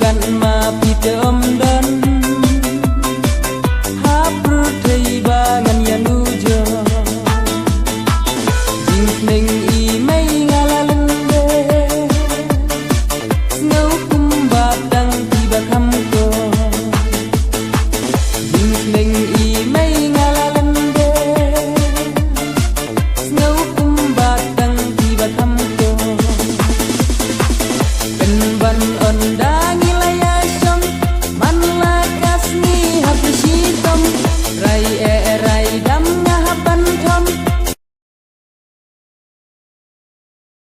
kan ma pite omdan hapur thei bangan ya nujo jing neng i mai ngalalende ngau kumbatang tiba kamko jing neng i mai ngalalende ngau kumbatang tiba kamko ban ondang ilaya syong man lakas ni hati sitom rai